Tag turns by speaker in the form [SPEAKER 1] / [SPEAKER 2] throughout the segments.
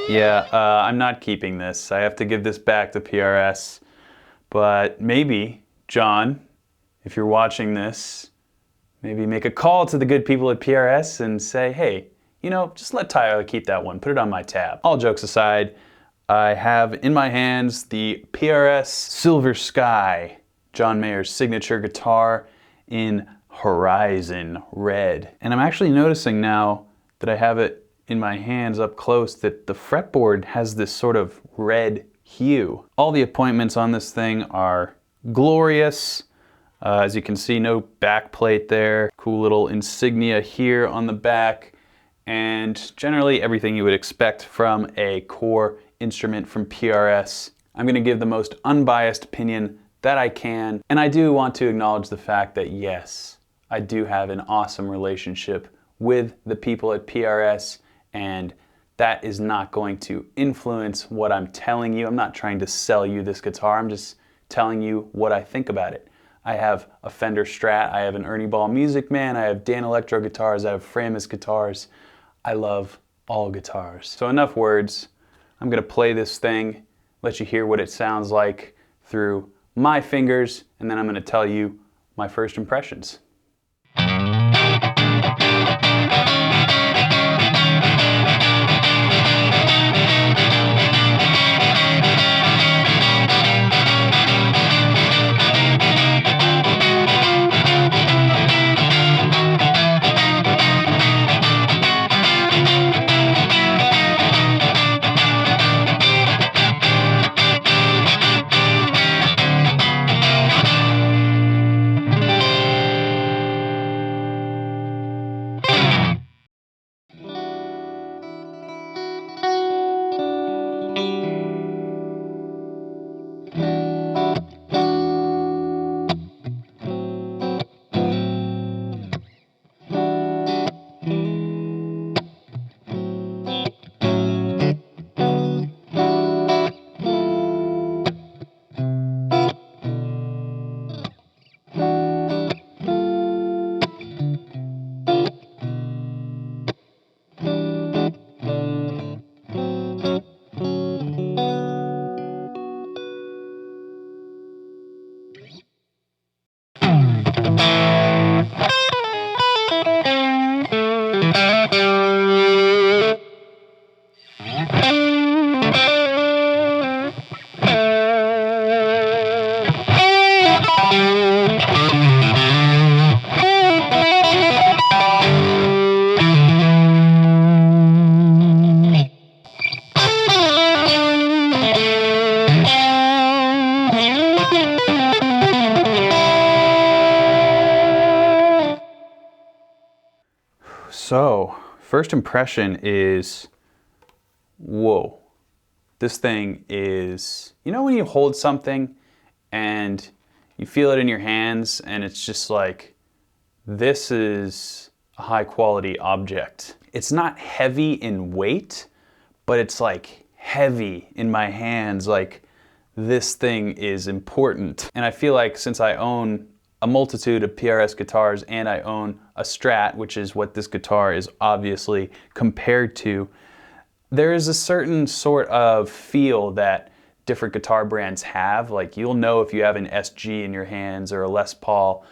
[SPEAKER 1] Yeah, I'm not keeping this. I have to give this back to PRS. But maybe, John, if you're watching this, maybe make a call to the good people at PRS and say, hey, you know, just let Tyler keep that one. Put it on my tab. All jokes aside, I have in my hands the PRS Silver Sky, John Mayer's signature guitar in Horizon Red. And I'm actually noticing now that I have it in my hands up close that the fretboard has this sort of red hue. All the appointments on this thing are glorious. As you can see, no back plate there. Cool little insignia here on the back. And generally everything you would expect from a core instrument from PRS. I'm gonna give the most unbiased opinion that I can. And I do want to acknowledge the fact that yes, I do have an awesome relationship with the people at PRS, and that is not going to influence what I'm telling you. I'm not trying to sell you this guitar, I'm just telling you what I think about it. I have a Fender Strat, I have an Ernie Ball Music Man, I have Dan Electro guitars, I have Framus guitars. I love all guitars. So enough words. I'm gonna play this thing, let you hear what it sounds like through my fingers, and then I'm gonna tell you my first impressions. So, first impression is, whoa. This thing is, you know when you hold something and you feel it in your hands and it's just like, this is a high quality object. It's not heavy in weight, but it's like heavy in my hands, like this thing is important. And I feel like since I own a multitude of PRS guitars and I own a Strat, which is what this guitar is obviously compared to, there is a certain sort of feel that different guitar brands have. Like you'll know if you have an SG in your hands or a Les Paul,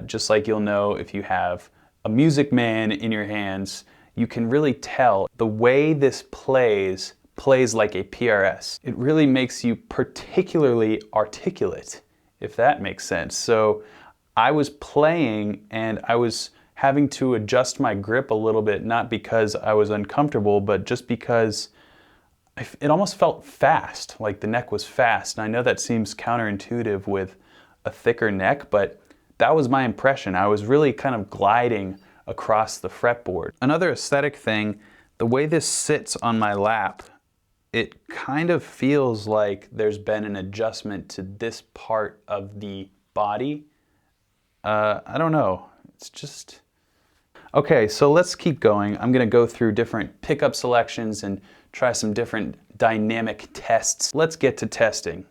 [SPEAKER 1] just like you'll know if you have a Music Man in your hands. You can really tell the way this plays like a PRS. It really makes you particularly articulate, if that makes sense. So I was playing and I was having to adjust my grip a little bit, not because I was uncomfortable, but just because it almost felt fast, like the neck was fast. And I know that seems counterintuitive with a thicker neck, but that was my impression. I was really kind of gliding across the fretboard. Another aesthetic thing, the way this sits on my lap, it kind of feels like there's been an adjustment to this part of the body. I don't know, it's just... Okay, so let's keep going. I'm gonna go through different pickup selections and try some different dynamic tests. Let's get to testing.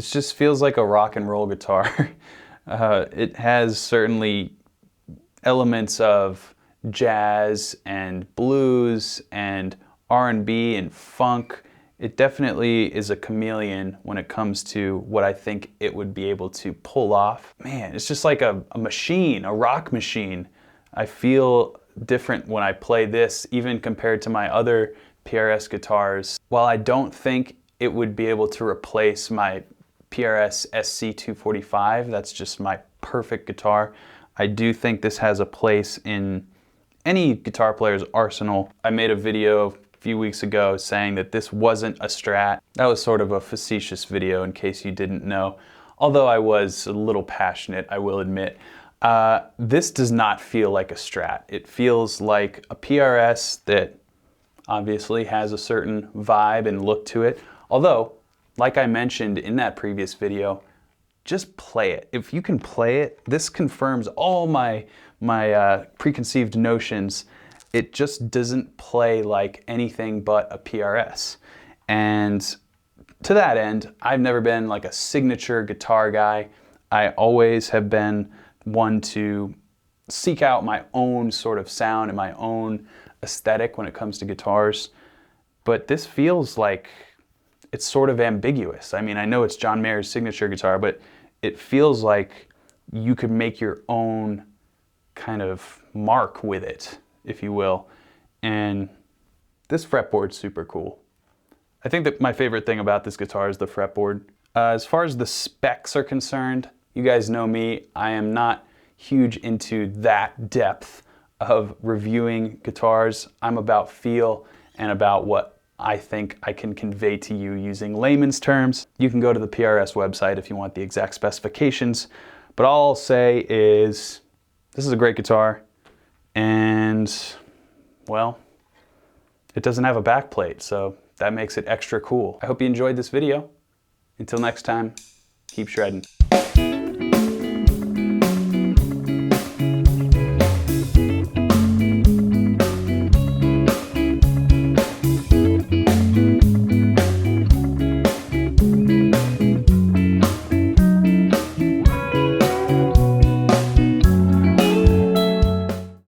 [SPEAKER 1] This just feels like a rock and roll guitar. It has certainly elements of jazz and blues and R&B and funk. It definitely is a chameleon when it comes to what I think it would be able to pull off. Man, it's just like a machine, a rock machine. I feel different when I play this, even compared to my other PRS guitars. While I don't think it would be able to replace my PRS SC245, that's just my perfect guitar, I do think this has a place in any guitar player's arsenal. I made a video a few weeks ago saying that this wasn't a Strat. That was sort of a facetious video in case you didn't know, although I was a little passionate, I will admit. This does not feel like a Strat. It feels like a PRS that obviously has a certain vibe and look to it, although, like I mentioned in that previous video, just play it. If you can play it, this confirms all my preconceived notions. It just doesn't play like anything but a PRS. And to that end, I've never been like a signature guitar guy. I always have been one to seek out my own sort of sound and my own aesthetic when it comes to guitars. But this feels like it's sort of ambiguous. I mean, I know it's John Mayer's signature guitar, but it feels like you could make your own kind of mark with it, if you will. And this fretboard's super cool. I think that my favorite thing about this guitar is the fretboard. As far as the specs are concerned, you guys know me, I am not huge into that depth of reviewing guitars. I'm about feel and about what I think I can convey to you using layman's terms. You can go to the PRS website if you want the exact specifications, but all I'll say is this is a great guitar. And, well, it doesn't have a back plate, so that makes it extra cool. I hope you enjoyed this video. Until next time, keep shredding.